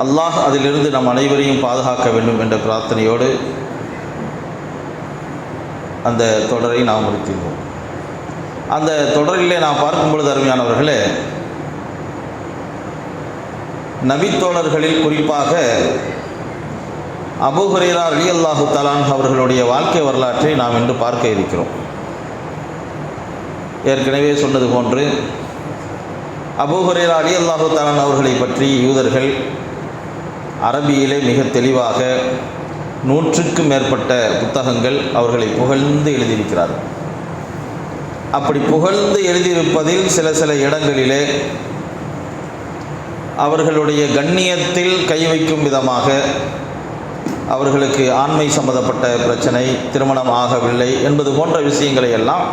அல்லாஹ் அதிலிருந்து நம் அனைவரையும் பாதுகாக்க வேண்டும் என்ற பிரார்த்தனையோடு அந்த தொடரை நாம் முடித்திருந்தோம். அந்த தொடரிலே நாம் பார்க்கும் பொழுது அருமையானவர்களே, நபித்தோழர்களில் குறிப்பாக அபூ ஹுரைரா ரலியல்லாஹு தஆலா அன்ஹு அவர்களுடைய வாழ்க்கை வரலாற்றை நாம் இன்று பார்க்க இருக்கிறோம். ஏற்கனவே சொன்னது போன்று அபூ ஹுரைரா ரலியல்லாஹு தஆலா அன்ஹு அவர்களை பற்றி யூதர்கள் அரபியிலே மிக தெளிவாக 100க்கும் மேற்பட்ட புத்தகங்கள் அவர்களை புகழ்ந்து எழுதியிருக்கிறார்கள். அப்படி புகழ்ந்து எழுதியிருப்பதில் சில இடங்களிலே அவர்களுடைய கண்ணியத்தில் கை வைக்கும் விதமாக அவர்களுக்கு ஆண்மை சம்பந்தப்பட்ட பிரச்சனை, திருமணம் ஆகவில்லை என்பது போன்ற விஷயங்களை எல்லாம்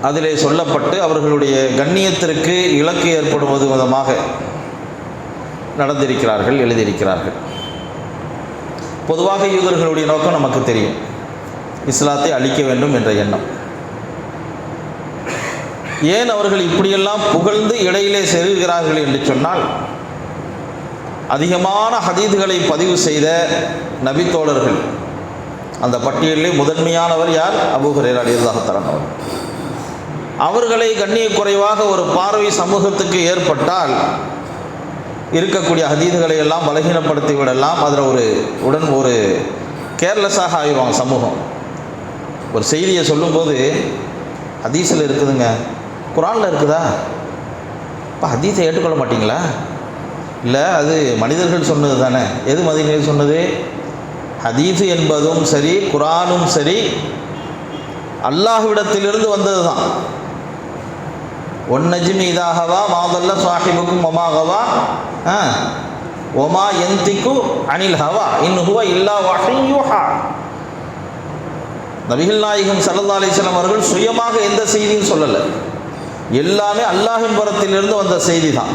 அதிலே சொல்லப்பட்டு அவர்களுடைய கண்ணியத்திற்கு இலக்கு ஏற்படுவது விதமாக நடந்திருக்கிறார்கள், எழுதியிருக்கிறார்கள். பொதுவாக யூதர்களுடைய நோக்கம் நமக்கு தெரியும், இஸ்லாத்தை அழிக்க வேண்டும் என்ற எண்ணம். ஏன் அவர்கள் இப்படியெல்லாம் புகழ்ந்து இடையிலே செருகிறார்கள் என்று சொன்னால், அதிகமான ஹதீதுகளை பதிவு செய்த நபித்தோழர்கள் அந்த பட்டியலிலே முதன்மையானவர் யார்? அபூ ஹுரைரா ரலியல்லாஹு தஆலா அவர். அவர்களை கண்ணிய குறைவாக ஒரு பார்வை சமூகத்துக்கு ஏற்பட்டால் இருக்கக்கூடிய ஹதீதுகளை எல்லாம் பலகீனப்படுத்தி விடலாம். அதில் ஒரு கேர்லெஸ்ஸாக ஆகிடுவாங்க சமூகம். ஒரு செய்தியை சொல்லும்போது ஹதீஸில் இருக்குதுங்க, குர்ஆனில் இருக்குதா, இப்போ ஹதீஸை ஏற்றுக்கொள்ள மாட்டிங்களா? இல்லை, அது மனிதர்கள் சொன்னது தானே. எது மனிதர்கள் சொன்னது? ஹதீஸு என்பதும் சரி, குர்ஆனும் சரி, அல்லாஹ்விடத்திலிருந்து வந்தது தான். ஒன்னஜ்மி இதா ஹவா மா ضل صاحبكم وما غوى وما ينطق عن الهوى إن هو إلا وحي يوحى. நபிகள் நாயகம் ஸல்லல்லாஹு அலைஹி வஸல்லம் அவர்கள் சுயமாக எந்த செய்தியும் சொல்லலை, எல்லாமே அல்லாஹ்வின் புறத்திலிருந்து வந்த செய்தி தான்.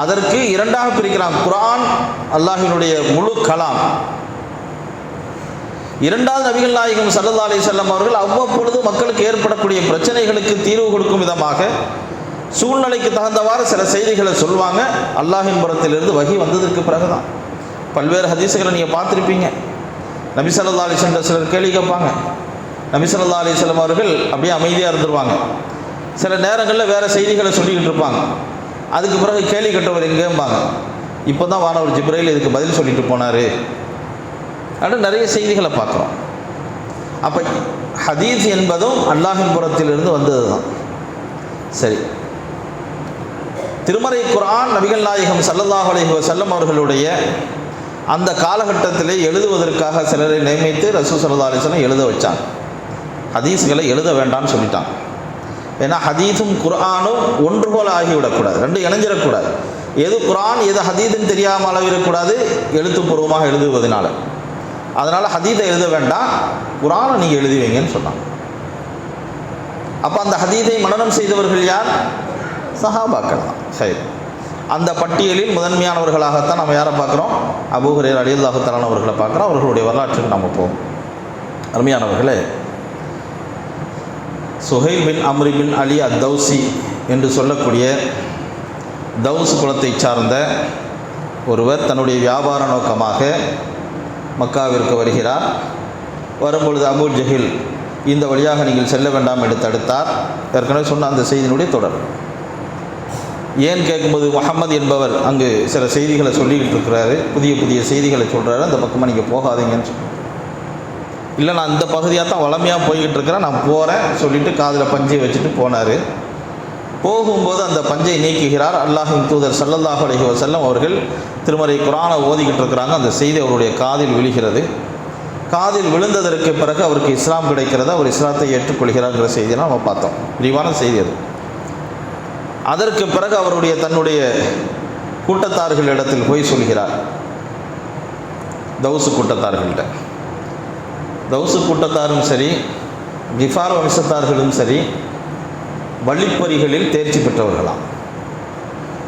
அதற்கு இரண்டாக பிரிக்கிறான். குர்ஆன் அல்லாஹ்வினுடைய முழு கலாம். இரண்டாவது, நபிகள் நாயகம் ஸல்லல்லாஹு அலைஹி வஸல்லம் அவர்கள் அவ்வப்பொழுது மக்களுக்கு ஏற்படக்கூடிய பிரச்சனைகளுக்கு தீர்வு கொடுக்கும் விதமாக சூழ்நிலைக்கு தகுந்தவாறு சில செய்திகளை சொல்லுவாங்க. அல்லாஹ்வின் புறத்திலிருந்து வஹி வந்ததற்கு பிறகுதான். பல்வேறு ஹதீஸுகளை நீங்கள் பார்த்துருப்பீங்க. நபி ஸல்லல்லாஹு அலைஹி வஸல்லம் சிலர் கேள்வி கேட்பாங்க, நபி ஸல்லல்லாஹு அலைஹி வஸல்லம் அவர்கள் அப்படியே அமைதியாக இருந்துருவாங்க. சில நேரங்களில் வேறு செய்திகளை சொல்லிக்கிட்டு இருப்பாங்க. அதுக்கு பிறகு கேள்வி கேட்டவர் எங்கேம்பாங்க, இப்போ தான் வானவர் ஜிப்ரைல் இதுக்கு பதில் சொல்லிட்டு போனார் அப்படின்னு நிறைய செய்திகளை பார்க்குறோம். அப்போ ஹதீஸ் என்பதும் அல்லாஹ்வின் புறத்திலிருந்து வந்தது தான். சரி, திருமறை குர்ஆன் நபிகள் நாயகம் ஸல்லல்லாஹு அலைஹி வஸல்லம் அவர்களுடைய அந்த காலகட்டத்திலே எழுதுவதற்காக சிலரை நியமித்து ரசூல் ஸல்லல்லாஹு அலைஹி வஸல்லம் எழுத வச்சாங்க. ஹதீஸ்களை எழுத வேண்டாம்னு சொல்லிட்டாங்க. ஏன்னா ஹதீஸும் குர்ஆனும் ஒன்று போல ஆகிவிடக்கூடாது, ரெண்டு இணைஞ்சிடக்கூடாது. எது குர்ஆன் எது ஹதீஸ்ன்னு தெரியாமல் அளவிடக்கூடாது எழுத்துப்பூர்வமாக எழுதுவதனால. அதனால் ஹதீஸை எழுத வேண்டாம், குர்ஆனை நீங்கள் எழுதி வைங்கன்னு சொன்னாங்க. அப்போ அந்த ஹதீஸை மனனம் செய்தவர்கள் யார்? சஹாபாக்கள் தான். சரி, அந்த பட்டியலில் முதன்மையானவர்களாகத்தான் நம்ம யாரை பார்க்குறோம்? அபூ ஹுரைரா ரலியல்லாஹு தஆலா அவர்களை பார்க்குறோம். அவர்களுடைய வரலாற்றுக்கு நம்ம போவோம். அருமையானவர்களே, சுஹைல் பின் அம்ர் பின் அலி அத்-தௌசி என்று சொல்லக்கூடிய தௌஸ் குலத்தை சார்ந்த ஒருவர் தன்னுடைய வியாபார நோக்கமாக மக்காவிற்கு வருகிறார். வரும்பொழுது அபூ ஜஹில் இந்த வழியாக நீங்கள் செல்ல வேண்டாம் என்று தடுத்தார். ஏற்கனவே சொன்ன அந்த செய்தியினுடைய தொடர். ஏன் கேட்கும்போது, முஹம்மது என்பவர் அங்கு சில செய்திகளை சொல்லிக்கிட்டு இருக்கிறாரு, புதிய செய்திகளை சொல்கிறாரு, அந்த பக்கமாக நீங்கள் போகாதீங்கன்னு சொல்லி. இல்லை, நான் இந்த பகுதியாக தான் வளமையாக போய்கிட்டு இருக்கிறேன், நான் போகிறேன் சொல்லிவிட்டு காதில் பஞ்சை வச்சுட்டு போனார். போகும்போது அந்த பஞ்சை நீக்குகிறார். அல்லாஹ்வின் தூதர் ஸல்லல்லாஹு அலைஹி வஸல்லம் அவர்கள் திருமறை குர்ஆனை ஓதிக்கிட்டு இருக்கிறாங்க. அந்த செய்தி அவருடைய காதில் விழுகிறது. காதில் விழுந்ததற்கு பிறகு அவருக்கு இஸ்லாம் கிடைக்கிறது, அவர் இஸ்லாத்தை ஏற்றுக்கொள்கிறார்ங்கிற செய்தியெல்லாம் நம்ம பார்த்தோம். விரிவான செய்தி அது. அதற்கு பிறகு அவருடைய தன்னுடைய கூட்டத்தார்களிடத்தில் போய் சொல்கிறார், தௌசு கூட்டத்தார்கள்ட்ட. தௌசு கூட்டத்தாரும் சரி, கிஃபார் வம்சத்தார்களும் சரி, வழிப்பறிகளில் தேர்ச்சி பெற்றவர்களாம்,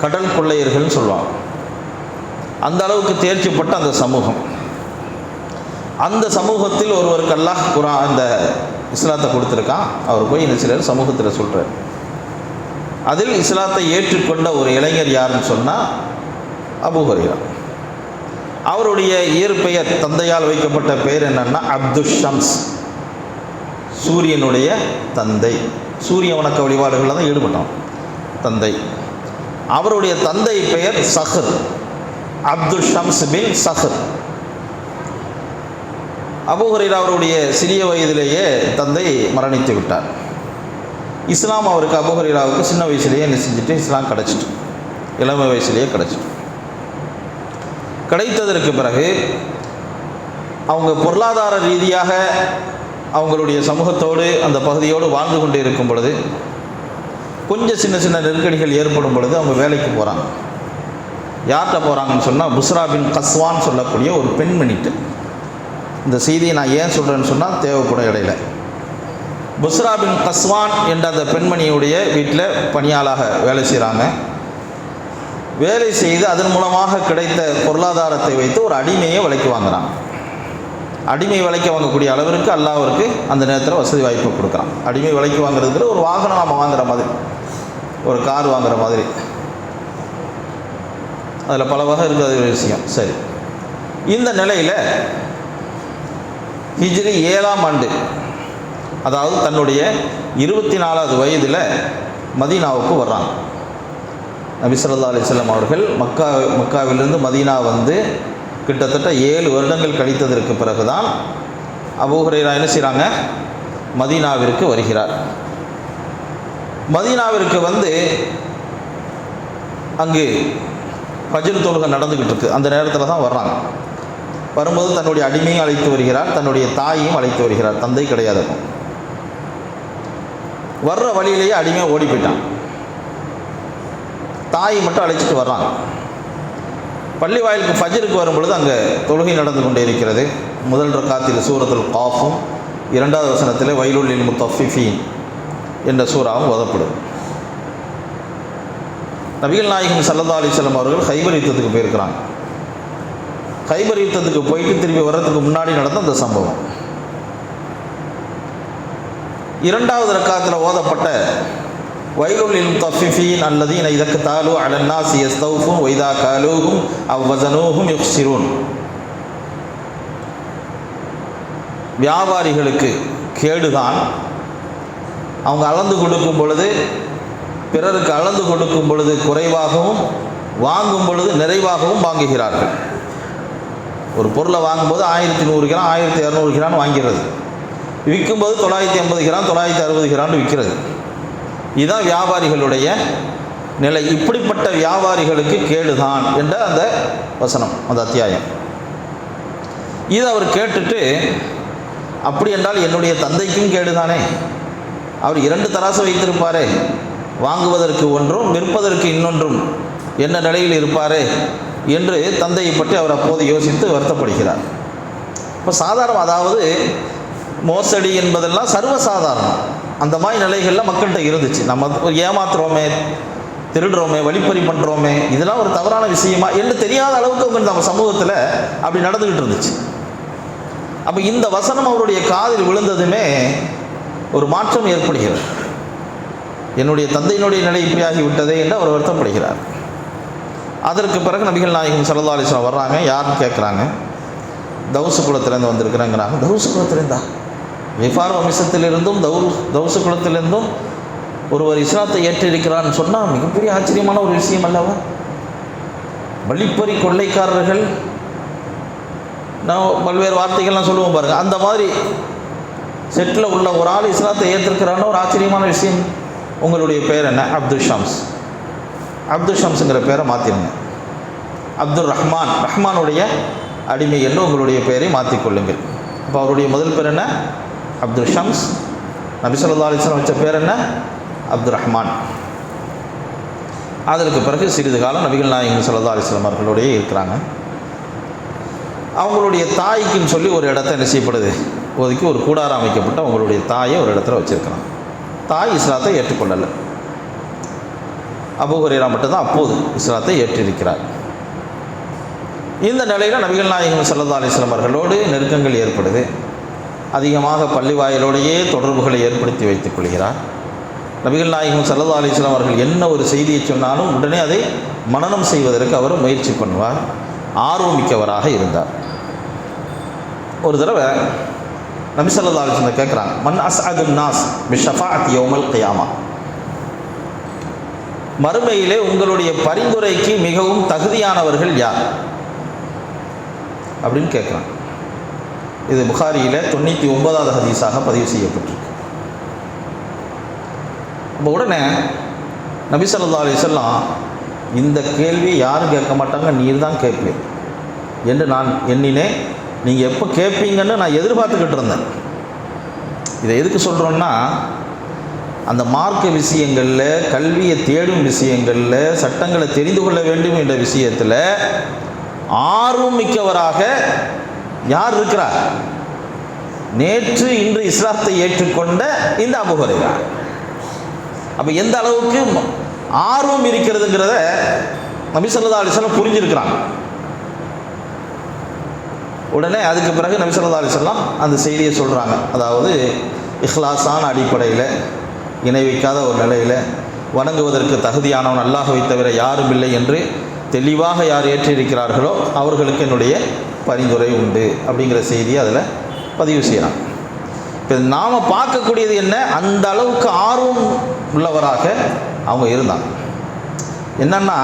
கடல் கொள்ளையர்கள்னு சொல்லுவாங்க. அந்த அளவுக்கு தேர்ச்சி பெற்ற அந்த சமூகம். அந்த சமூகத்தில் ஒருவருக்கு அல்லாஹ் குர்ஆன் அந்த இஸ்லாத்தை கொடுத்துருக்கான். அவர் போய் இந்த சிலர் சமூகத்தில் சொல்கிறார். அதில் இஸ்லாத்தை ஏற்றுக்கொண்ட ஒரு இளைஞர் யாருன்னு சொன்னால் அபூ ஹுரைரா. அவருடைய இயற்பெயர், தந்தையால் வைக்கப்பட்ட பெயர் என்னன்னா அப்துஷ் ஷம்ஸ், சூரியனுடைய தந்தை. சூரிய வணக்க வழிபாடுகளில் தான் ஈடுபட்டான் தந்தை. அவருடைய தந்தை பெயர் சஹர், அப்துல் ஷம்ஸ் பின் சஹர். அபூ ஹுரைரா அவருடைய சிறிய வயதிலேயே தந்தை மரணித்து விட்டார். இஸ்லாம் அவருக்கு, அபூ ஹுரைராவுக்கு சின்ன வயசுலேயே என்ன செஞ்சுட்டு இஸ்லாம் கிடச்சிட்டு, இளமை வயசுலேயே கிடச்சிட்டு. கிடைத்ததற்கு பிறகு அவங்க பொருளாதார ரீதியாக அவங்களுடைய சமூகத்தோடு அந்த பகுதியோடு வாழ்ந்து கொண்டு இருக்கும் பொழுது கொஞ்சம் சின்ன சின்ன நெருக்கடிகள் ஏற்படும் பொழுது அவங்க வேலைக்கு போகிறாங்க. யார்கிட்ட போகிறாங்கன்னு சொன்னால் புஸ்ரா பின் கஸ்வான் சொல்லக்கூடிய ஒரு பெண்மணிட்டு. இந்த செய்தியை நான் ஏன் சொல்கிறேன்னு சொன்னால் தேவைப்படும் இடையில. புஸ்ரா பின் கஸ்வான் என்ற அந்த பெண்மணியுடைய வீட்டில் பணியாளாக வேலை செய்கிறாங்க. வேலை செய்து அதன் மூலமாக கிடைத்த பொருளாதாரத்தை வைத்து ஒரு அடிமையை விலைக்கு வாங்குகிறாங்க. அடிமை விலைக்கு வாங்கக்கூடிய அளவிற்கு அல்லாஹ்விற்கு அந்த நேரத்தில் வசதி வாய்ப்பு கொடுக்குறான். அடிமை விலைக்கு வாங்குறதுக்கு ஒரு வாகனம் நம்ம வாங்குற மாதிரி, ஒரு கார் வாங்குற மாதிரி, அதில் பல வகை இருக்குது. அது ஒரு விஷயம். சரி, இந்த நிலையில் ஹிஜ்ரி 7ஆம் ஆண்டு, அதாவது தன்னுடைய 24வது வயதில் மதீனாவுக்கு வர்றாங்க. நபி ஸல்லல்லாஹு அலைஹி வஸல்லம் அவர்கள் மக்காவிலிருந்து மதீனா வந்து கிட்டத்தட்ட 7 வருடங்கள் கழித்ததற்கு பிறகுதான் அபூ ஹுரைரா என்ன செய்கிறாங்க, மதீனாவிற்கு வருகிறார். மதீனாவிற்கு வந்து அங்கு ஃபஜ்ர் தொழுகை நடந்துக்கிட்டு இருக்கு. அந்த நேரத்தில் தான் வர்றாங்க. வரும்போது தன்னுடைய அடிமையும் அழைத்து வருகிறார், தன்னுடைய தாயையும் அழைத்து வருகிறார். தந்தை கிடையாது. வர்ற வழியிலேயே அடிமையாக ஓடி போயிட்டான். தாயை மட்டும் அழைச்சிட்டு வர்றாங்க. பள்ளி வாயிலுக்கு ஃபஜ்ருக்கு வரும்பொழுது அங்கே தொழுகை நடந்து கொண்டே இருக்கிறது. முதல் ரக்காத்தில் சூரத்துல் காஃபும், 2வது வசனத்தில் வைலுல் லில் முத்தஃபிஃபீன் என்ற சூறாவும் ஓதப்படும். நபிகள் நாயகம் ஸல்லல்லாஹு அலைஹி வஸல்லம் அவர்கள் கைபர் யுத்தத்துக்கு போயிருக்கிறாங்க. கைபர் யுத்தத்துக்கு போயிட்டு திரும்பி வர்றதுக்கு முன்னாடி நடந்த அந்த சம்பவம். 2வது ரக்காத்தில் ஓதப்பட்ட வைலுல் லில் முத்தஃபிஃபீன் அல்லதீன இதா கதாலு அலன் நாஸி யஸ்தௌஃபூன் வ இதா காலூஹும் அவ் வஸனூஹும் யுக்ஸிரூன். வியாபாரிகளுக்கு கேடுதான், அவங்க அளந்து கொடுக்கும் பொழுது, பிறருக்கு அளந்து கொடுக்கும் பொழுது குறைவாகவும், வாங்கும் பொழுது நிறைவாகவும் வாங்குகிறார்கள். ஒரு பொருளை வாங்கும்போது 1100 கிராம் 1200 கிராம் வாங்கிறது, விற்கும்போது 980 கிராம் 960 கிராம் விற்கிறது. இதுதான் வியாபாரிகளுடைய நிலை. இப்படிப்பட்ட வியாபாரிகளுக்கு கேடுதான் என்ற அந்த வசனம், அந்த அத்தியாயம். இதை அவர் கேட்டுட்டு, அப்படி என்றால் என்னுடைய தந்தைக்கும் கேடுதானே, அவர் 2 தராசு வைத்திருப்பாரே, வாங்குவதற்கு ஒன்றும் விற்பதற்கு இன்னொன்றும் என்ன நிலையில் இருப்பாரே என்று தந்தையை பற்றி அவர் அப்போது யோசித்து வருத்தப்படுகிறார். இப்போ சாதாரணம், அதாவது மோசடி என்பதெல்லாம் சர்வசாதாரணம். அந்த மாதிரி நிலைகளில் மக்கள்கிட்ட இருந்துச்சு. நம்ம ஏமாத்துறோமே, திருடுறோமே, வழிப்பறி பண்ணுறோமே, இதெல்லாம் ஒரு தவறான விஷயமா என்று தெரியாத அளவுக்கு நம்ம சமூகத்தில் அப்படி நடந்துக்கிட்டு இருந்துச்சு. அப்போ இந்த வசனம் அவருடைய காதில் விழுந்ததுமே ஒரு மாற்றம் ஏற்படுகிறது. என்னுடைய தந்தையினுடைய நிலை இப்படி ஆகிவிட்டதே என்று அவர் வருத்தப்படுகிறார். அதற்கு பிறகு நபிகள் நாயகம் ஸல்லல்லாஹு அலைஹி வஸல்லம் வர்றாங்க. யாருன்னு கேட்குறாங்க. தௌசு குலத்திலேருந்து வந்திருக்கிறேங்கிறாங்க. தௌசு குலத்திலேருந்தா? விஃபார் வம்சத்திலிருந்தும் தௌசு குலத்திலிருந்தும் ஒருவர் இஸ்லாத்தை ஏற்றிருக்கிறான்னு சொன்னால் மிகப்பெரிய ஆச்சரியமான ஒரு விஷயம் அல்லவா? வழிப்பறி கொள்ளைக்காரர்கள், நான் பல்வேறு வார்த்தைகள்லாம் சொல்லுவோம் பாருங்கள், அந்த மாதிரி செட்டில் உள்ள ஒரு ஆள் இஸ்லாத்தை ஏற்றிருக்கிறான்னு ஒரு ஆச்சரியமான விஷயம். உங்களுடைய பேர் என்ன? அப்துல் ஷம்ஸ். அப்துல் ஷம்ஸுங்கிற பேரை மாற்றிடுங்க. அப்துல் ரஹ்மான், ரஹ்மானுடைய அடிமை என்று உங்களுடைய பெயரை மாற்றிக்கொள்ளுங்கள். இப்போ அவருடைய முதல் பேர் என்ன? அப்துல் ஷம்ஸ். நபி ஸல்லல்லாஹு அலைஹி வஸல்லம் வச்ச பேர் என்ன? அப்துல் ரஹ்மான். அதற்கு பிறகு சிறிது காலம் நபிகள் நாயகம் ஸல்லல்லாஹு அலைஹி வஸல்லம் அவர்களோடையே இருக்கிறாங்க. அவங்களுடைய தாய்க்குன்னு சொல்லி ஒரு இடத்த என்ன செய்யப்படுது, ஒதுக்கி ஒரு கூடாரம் அமைக்கப்பட்டு அவங்களுடைய தாயை ஒரு இடத்துல வச்சுருக்கிறாங்க. தாய் இஸ்லாத்தை ஏற்றுக்கொள்ளலை. அபூ ஹுரைரா மட்டும்தான் அப்போது இஸ்லாத்தை ஏற்றிருக்கிறார். இந்த நிலையில் நபிகள் நாயகம் ஸல்லல்லாஹு அலைஹி வஸல்லம் அவர்களோடு நெருக்கங்கள் ஏற்படுது. அதிகமாக பள்ளி வாயிலோடையே தொடர்புகளை ஏற்படுத்தி வைத்துக் கொள்கிறார். நபிகள் நாயகம் ஸல்லல்லாஹு அலைஹி வஸல்லம் அவர்கள் என்ன ஒரு செய்தியை சொன்னாலும் உடனே அதை மனனம் செய்வதற்கு அவர் முயற்சி பண்ணுவார், ஆர்வமிக்கவராக இருந்தார். ஒரு தடவை நபி ஸல்லல்லாஹு அலைஹி வஸல்லம் கேட்குறாங்க, மன் அஸ்அதுன் நாஸ் பி ஷஃபாஅத்தி யௌமல் கியாமா, மறுமையிலே உங்களுடைய பரிந்துரைக்கு மிகவும் தகுதியானவர்கள் யார் அப்படின்னு கேட்குறாங்க. இது புகாரியில் 99வது ஹதீஸாக பதிவு செய்யப்பட்டிருக்கு. அப்போ உடனே நபி ஸல்லல்லாஹு அலைஹி வஸல்லம், இந்த கேள்வி யாரும் கேட்க மாட்டாங்க, நீர் தான் கேட்பீர் என்று நான் எண்ணினேன். நீங்கள் எப்போ கேட்பீங்கன்னு நான் எதிர்பார்த்துக்கிட்டு இருந்தேன். இதை எதுக்கு சொல்கிறோன்னா, அந்த மார்க்க விஷயங்களில், கல்வியை தேடும் விஷயங்களில், சட்டங்களை தெரிந்து கொள்ள வேண்டும் என்ற விஷயத்தில் ஆர்வம் மிக்கவராக யார் இருக்கிறார்? நேற்று இன்று இஸ்லாத்தை ஏற்றுக்கொண்ட இந்த அபூ ஹுரைரா. அப்போ எந்த அளவுக்கு ஆர்வம் இருக்கிறதுங்கிறத நபி ஸல்லல்லாஹு அலைஹி வஸல்லம் புரிஞ்சிருக்கிறாங்க. உடனே அதுக்கு பிறகு நபி ஸல்லல்லாஹு அலைஹி வஸல்லம் அந்த செய்தியை சொல்கிறாங்க. அதாவது இஹ்லாஸான அடிப்படையில், இணை வைக்காத ஒரு நிலையில், வணங்குவதற்கு தகுதியானவன் அல்லாஹ்வை தவிர யாரும் இல்லை என்று தெளிவாக யார் ஏற்றிருக்கிறார்களோ அவர்களுக்கு என்னுடைய பரிந்துரை உண்டு அப்படிங்கிற செய்தியை அதில் பதிவு செய்கிறாங்க. இப்போ நாம் பார்க்கக்கூடியது என்ன, அந்த அளவுக்கு ஆர்வம் உள்ளவராக அவங்க இருந்தாங்க. என்னன்னா,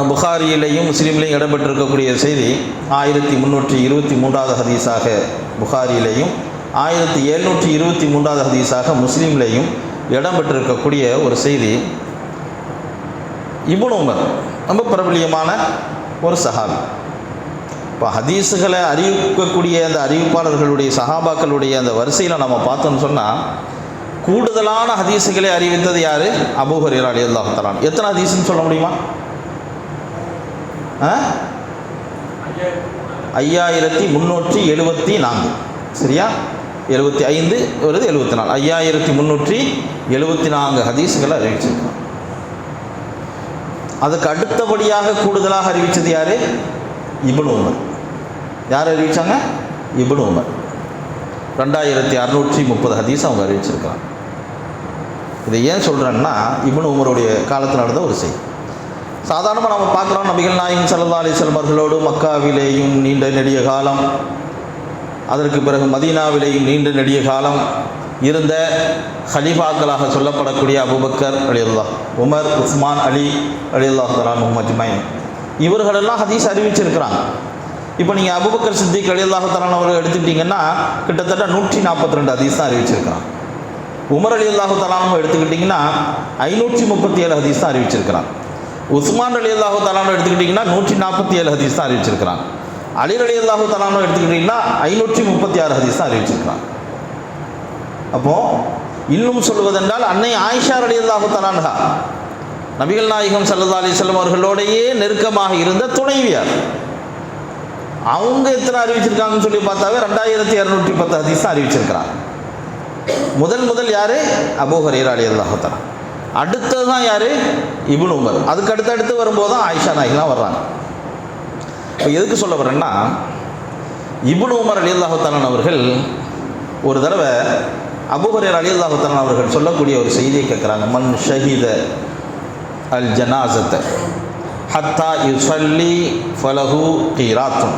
புகாரியிலையும் முஸ்லீம்லையும் இடம்பெற்றிருக்கக்கூடிய செய்தி 1323வது ஹதீஸாக புகாரியிலையும் 1723வது ஹதீஸாக முஸ்லீம்லையும் இடம்பெற்றிருக்கக்கூடிய ஒரு செய்தி. இப்னு உமர் ரொம்ப பிரபலியமான ஒரு சஹாபி. இப்போ ஹதீஸுகளை அறிவிக்கக்கூடிய அந்த அறிவிப்பாளர்களுடைய சஹாபாக்களுடைய அந்த வரிசையில் நம்ம பார்த்தோம்னு சொன்னால், கூடுதலான ஹதீஸுகளை அறிவித்தது யார்? அபூ ஹுரைரா ரலியல்லாஹு தஆலா. எத்தனை ஹதீஸ்ன்னு சொல்ல முடியுமா? 5374. சரியா? 75 வருது, 74, 5374 ஹதீஸுகளை அறிவிச்சிருக்காங்க. அதுக்கு அடுத்தபடியாக கூடுதலாக அறிவித்தது யார்? இப்னு உமர். யார் அறிவித்தாங்க? இப்னு உமர். 2630 ஹதீஸ் அவங்க அறிவிச்சிருக்காங்க. இதை ஏன் சொல்கிறேன்னா, இப்னு உமருடைய காலத்தில் நடந்த ஒரு செய்தி. சாதாரணமாக நம்ம பார்க்குறோம், நபிகள் நாயகம் ஸல்லல்லாஹு அலைஹி வஸல்லம் அவர்களோடு மக்காவிலேயும் நீண்ட நெடிய காலம், அதற்கு பிறகு மதீனாவிலேயும் நீண்ட நெடிய காலம் இருந்த ஹலீஃபாக்களாக சொல்லப்படக்கூடிய அபூபக்கர் ரலியல்லாஹு, உமர், உஸ்மான், அலி ரலியல்லாஹு தஆலா அன்ஹும் அஜ்மஈன், இவர்களெல்லாம் ஹதீஸ் அறிவிச்சிருக்கிறாங்க. இப்போ நீங்கள் அபூபக்கர் சித்திக் ரலியல்லாஹு தஆலா அவர்கள் எடுத்துக்கிட்டிங்கன்னா கிட்டத்தட்ட 142 ஹதீஸ் தான் அறிவிச்சிருக்கிறாங்க. உமர் ரலியல்லாஹு தஆலா எடுத்துக்கிட்டிங்கன்னா 537 ஹதீஸ் தான் அறிவிச்சிருக்கிறாங்க. உஸ்மான் ரலியல்லாஹு தஆலா எடுத்துக்கிட்டிங்கன்னா 147 ஹதீஸ் தான் அறிவிச்சிருக்கிறாங்க. அலி ரலியல்லாஹு தஆலா எடுத்துக்கிட்டிங்கன்னா 536 ஹதீஸ் தான் அறிவிச்சிருக்கிறாங்க. அப்போது இன்னும் சொல்வதென்றால், அன்னை ஆயிஷா ரலியல்லாஹு தஆலா அன்ஹா நபிகள் நாயகம் ஸல்லல்லாஹு அலைஹி வஸல்லம் அவர்களோடையே நெருக்கமாக இருந்த துணைவியார். அவங்க எத்தனை அறிவிச்சிருக்காங்கன்னு சொல்லி பார்த்தாவே 2210 ஹதீஸ் தான் அறிவிச்சிருக்கிறாங்க. முதல் யார்? அபூ ஹுரைரா ரலியல்லாஹு தஆலா. அடுத்தது தான் யார்? இப்னு உமர். அதுக்கு அடுத்து வரும்போது தான் ஆயிஷா நாயகிலாம் வர்றாங்க. இப்போ எதுக்கு சொல்ல வரேன்னா, இப்னு உமர் ரலியல்லாஹு தஆலா அவர்கள் ஒரு தடவை அபூ ஹுரைரா ரலியல்லாஹு தஆலா அவர்கள் சொல்லக்கூடிய ஒரு செய்தியை கேட்குறாங்க. மன் ஷஹீத அல் ஜனாஸத ஹத்தா யுஸல்லி ஃபலஹு கீராத்துன்,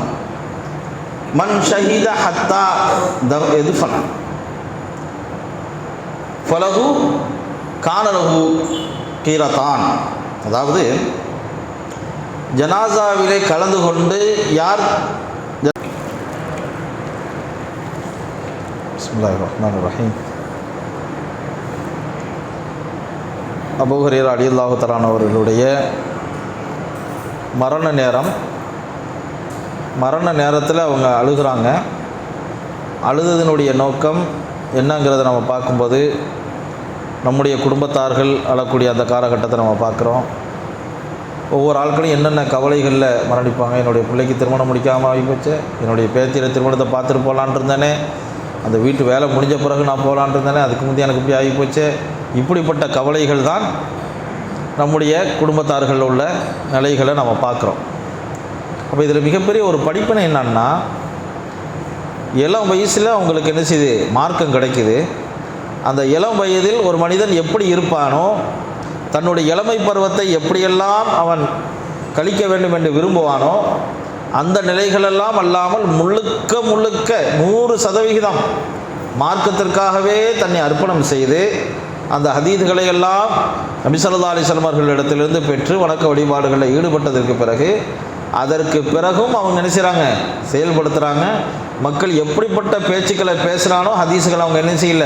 மன் ஷஹீத ஹத்தா யதுஃபன ஃபலஹு கானலஹு கீரத்தான். அதாவது ஜனாசாவிலே கலந்து கொண்டு யார், பிஸ்மில்லாஹிர் ரஹ்மானிர் ரஹீம், அபூ ஹுரைரா ரலியல்லாஹு தஆலா அவர்களுடைய மரண நேரத்தில் அவங்க அழுகிறாங்க. அழுததனுடைய நோக்கம் என்னங்கிறத நம்ம பார்க்கும்போது, நம்முடைய குடும்பத்தார்கள் அழக்கூடிய அந்த காலகட்டத்தை நம்ம பார்க்குறோம். ஒவ்வொரு ஆட்களும் என்னென்ன கவலைகளில் மரணிப்பாங்க. என்னுடைய பிள்ளைக்கு திருமணம் முடிக்காமல் ஆகி போச்சு, என்னுடைய பேத்தியில் திருமணத்தை பார்த்துட்டு போகலான் இருந்தேனே, அந்த வீட்டு வேலை முடிஞ்ச பிறகு நான் போகலான் இருந்தேனே, அதுக்கு முந்தைய எனக்கு இப்படி ஆகி போச்சு. இப்படிப்பட்ட கவலைகள் தான் நம்முடைய குடும்பத்தார்கள் உள்ள நிலைகளை நம்ம பார்க்குறோம். அப்போ இதில் மிகப்பெரிய ஒரு படிப்பினை என்னன்னா, இளம் வயசில் அவங்களுக்கு என்ன செய்யுது, மார்க்கம் கிடைக்குது. அந்த இளம் வயதில் ஒரு மனிதன் எப்படி இருப்பானோ, தன்னுடைய இளமை பருவத்தை எப்படியெல்லாம் அவன் கழிக்க வேண்டும் என்று விரும்புவானோ, அந்த நிலைகளெல்லாம் அல்லாமல் முழுக்க 100% மார்க்கத்திற்காகவே தன்னை அர்ப்பணம் செய்து அந்த ஹதீதுகளை எல்லாம் நபி ஸல்லல்லாஹு அலைஹி வஸல்லம் அவர்களிடத்திலிருந்து பெற்று வணக்க வழிபாடுகளில் ஈடுபட்டதற்கு பிறகு, அதற்கு பிறகும் அவங்க என்ன செய்கிறாங்க, செயல்படுத்துகிறாங்க. மக்கள் எப்படிப்பட்ட பேச்சுக்களை பேசுகிறானோ ஹதீஸுகளை அவங்க என்ன செய்யல,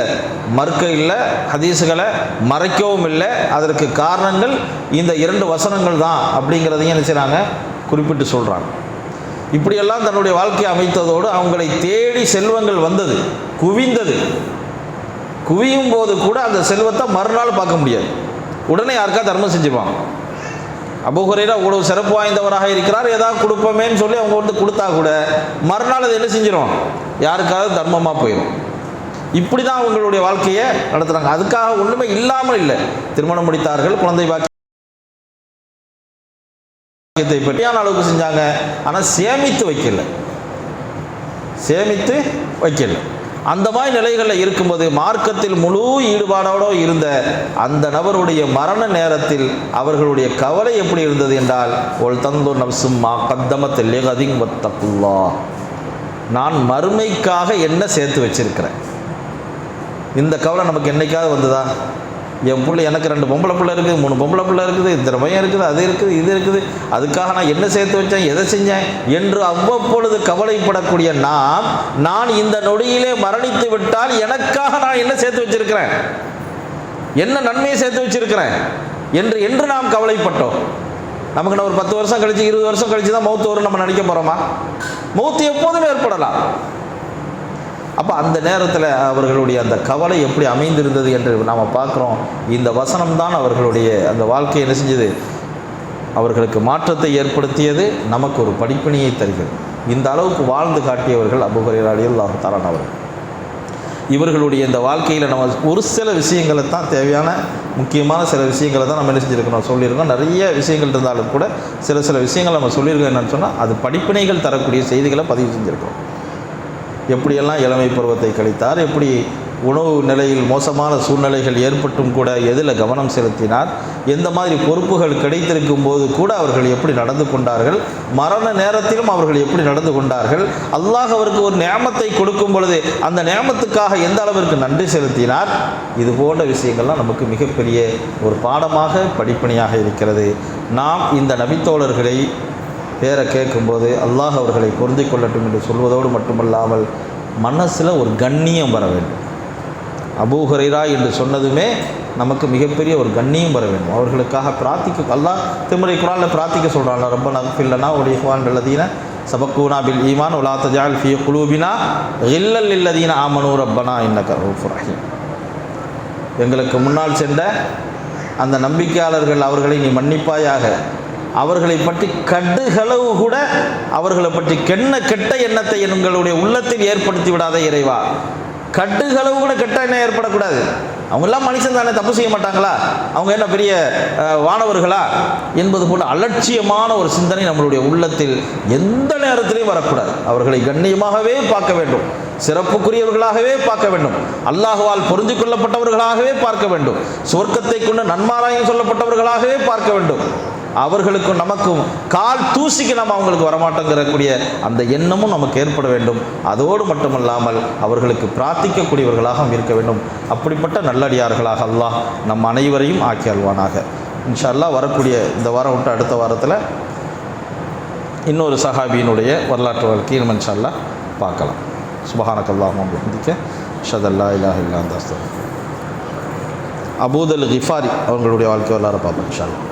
மறுக்க இல்லை, ஹதீஸுகளை மறைக்கவும் இல்லை. அதற்கு காரணங்கள் இந்த 2 வசனங்கள் தான் அப்படிங்கிறதையும் என்ன செய்கிறாங்க, குறிப்பிட்டு சொல்கிறாங்க. இப்படியெல்லாம் தன்னுடைய வாழ்க்கையை அமைத்ததோடு அவங்களை தேடி செல்வங்கள் வந்தது, குவிந்தது. குவியும் போது கூட அந்த செல்வத்தை மறுநாள் பார்க்க முடியாது, உடனே யாருக்கா தர்மம் செஞ்சுருவாங்க. அபூ ஹுரைரா இவ்வளவு சிறப்பு வாய்ந்தவராக இருக்கிறார், ஏதாவது கொடுப்போமேன்னு சொல்லி அவங்க வந்து கொடுத்தா கூட மறுநாள் அது என்ன செஞ்சிடும், யாருக்காவது தர்மமாக போயிடும். இப்படி தான் அவங்களுடைய வாழ்க்கையை நடத்துகிறாங்க. அதுக்காக ஒன்றுமே இல்லாமல் இல்லை. திருமணம் முடித்தார்கள், குழந்தை பாக்கியத்தை பற்றியான அளவுக்கு செஞ்சாங்க. ஆனால் சேமித்து வைக்கல. அந்த மாதிரி நிலைகளில் இருக்கும்போது மார்க்கத்தில் முழு ஈடுபாடோடு இருந்த அந்த நபருடைய மரண நேரத்தில் அவர்களுடைய கவலை எப்படி இருந்தது என்றால், ஒல் தந்து நப்சும் மா கத்தமத் லிகதின் வத்தகுல்லாஹ், நான் மறுமைக்காக என்ன சேர்த்து வச்சிருக்கிறேன். இந்த கவலை நமக்கு என்னைக்காவது வந்ததா? என் பிள்ளை, எனக்கு 2 பொம்பளை பிள்ளை இருக்குது, 3 பொம்பளை பிள்ளை இருக்குது, இத்தனை பையன் இருக்குது, அது இருக்குது, இது இருக்குது, அதுக்காக நான் என்ன சேர்த்து வச்சேன், எதை செஞ்சேன் என்று அவ்வப்பொழுது கவலைப்படக்கூடிய நான் இந்த நொடியிலே மரணித்து விட்டால் எனக்காக நான் என்ன சேர்த்து வச்சிருக்கிறேன், என்ன நன்மையை சேர்த்து வச்சிருக்கிறேன் என்று நாம் கவலைப்பட்டோம். நமக்கு நான் ஒரு 10 வருஷம் கழிச்சு 20 வருஷம் கழிச்சு தான் மௌத்து வரும் நம்ம நினைக்க போகிறோமா? மௌத்து எப்போதும் ஏற்படலாம். அப்போ அந்த நேரத்தில் அவர்களுடைய அந்த கவலை எப்படி அமைந்திருந்தது என்று நாம் பார்க்குறோம். இந்த வசனம் தான் அவர்களுடைய அந்த வாழ்க்கையை என்ன செஞ்சது, அவர்களுக்கு மாற்றத்தை ஏற்படுத்தியது, நமக்கு ஒரு படிப்பினையை தருகிறது. இந்த அளவுக்கு வாழ்ந்து காட்டியவர்கள் அபூ ஹுரைரா ரலியல்லாஹு தஆலா அவர்கள். இவர்களுடைய இந்த வாழ்க்கையில் நம்ம ஒரு சில விஷயங்களை தான், தேவையான முக்கியமான சில விஷயங்களை தான் நம்ம என்ன செஞ்சுருக்கோம், சொல்லியிருக்கோம். நிறைய விஷயங்கள் இருந்தாலும் கூட சில விஷயங்கள் நம்ம சொல்லியிருக்கோம். என்னென்னு சொன்னால், அது படிப்பினைகள் தரக்கூடிய செய்திகளை பதிவு செஞ்சுருக்கோம். எப்படியெல்லாம் இளமை பருவத்தை கழித்தார், எப்படி உணவு நிலையில் மோசமான சூழ்நிலைகள் ஏற்பட்டும் கூட எதில் கவனம் செலுத்தினார், எந்த மாதிரி பொறுப்புகள் கிடைத்திருக்கும் போது கூட அவர்கள் எப்படி நடந்து கொண்டார்கள், மரண நேரத்திலும் அவர்கள் எப்படி நடந்து கொண்டார்கள், அல்லாஹ் அவருக்கு ஒரு நியாமத்தை கொடுக்கும் பொழுது அந்த நியாமத்துக்காக எந்த அளவிற்கு நன்றி செலுத்தினார், இது போன்ற விஷயங்கள்லாம் நமக்கு மிகப்பெரிய ஒரு பாடமாக படிப்பினையாக இருக்கிறது. நாம் இந்த நபித்தோழர்களை பேரை கேட்கும்போது அல்லாஹ் அவர்களை பொருந்தி கொள்ளட்டும் என்று சொல்வதோடு மட்டுமல்லாமல் மனசில் ஒரு கண்ணியம் வர வேண்டும். அபூ ஹுரைரா என்று சொன்னதுமே நமக்கு மிகப்பெரிய ஒரு கண்ணியம் வர வேண்டும். அவர்களுக்காக பிரார்த்திக்க அல்லாஹ் திருமறை குர்ஆனில் பிரார்த்திக்க சொல்கிறாங்க. ரப்பனா இக்ஃபிர் லனா வ லிஇக்வானில் லதீன சபக்கூனா பில் ஈமான் வ லா தஜஅல் ஃபீ குலூபினா கில்லல் லில்லதீன ஆமனூ ரப்பனா இன்னக ரഊஃபுர் ரஹீம். எங்களுக்கு முன்னால் சென்ற அந்த நம்பிக்கையாளர்கள் அவர்களை நீ மன்னிப்பாயாக, அவர்களை பற்றி கடுகளவு கூட அவர்களை பற்றி கெட்ட எண்ணத்தை எங்களுடைய உள்ளத்தில் ஏற்படுத்தி விடாத இறைவா. கடுகளவு கூட கெட்ட எண்ணம் ஏற்படக்கூடாது. அவங்கெல்லாம் மனுஷன் தானே, தப்பு செய்ய மாட்டாங்களா, அவங்க என்ன பெரிய வானவர்களா என்பது போல அலட்சியமான ஒரு சிந்தனை நம்மளுடைய உள்ளத்தில் எந்த நேரத்திலையும் வரக்கூடாது. அவர்களை கண்ணியமாகவே பார்க்க வேண்டும், சிறப்புக்குரியவர்களாகவே பார்க்க வேண்டும், அல்லாஹுவால் பொருந்தி கொள்ளப்பட்டவர்களாகவே பார்க்க வேண்டும், சுவர்க்கத்தை கொண்டு நன்மாராயம் சொல்லப்பட்டவர்களாகவே பார்க்க வேண்டும். அவர்களுக்கும் நமக்கும் கால் தூசிக்கு நம்ம அவங்களுக்கு வரமாட்டோங்கிறக்கூடிய அந்த எண்ணமும் நமக்கு ஏற்பட வேண்டும். அதோடு மட்டுமல்லாமல் அவர்களுக்கு பிரார்த்திக்கக்கூடியவர்களாக இருக்க வேண்டும். அப்படிப்பட்ட நல்லடியார்களாக அல்லாஹ் நம் அனைவரையும் ஆக்கி அல்வானாக. இன்ஷா அல்லாஹ் வரக்கூடிய இந்த வாரம் விட்டு அடுத்த வாரத்தில் இன்னொரு சஹாபியினுடைய வரலாற்று வாழ்க்கையை நம்ம இன்ஷா அல்லாஹ் பார்க்கலாம். சுப்ஹானக்கல்லாஹும்ம வ பிஹம்திக அஷ்ஹது அல்லா இலாஹ இல்லா அன்த அஸ்தக்ஃபிருக. அபூதல் கிஃபாரி அவங்களுடைய வாழ்க்கை வரலாறு பார்ப்போம் இன்ஷா அல்லாஹ்.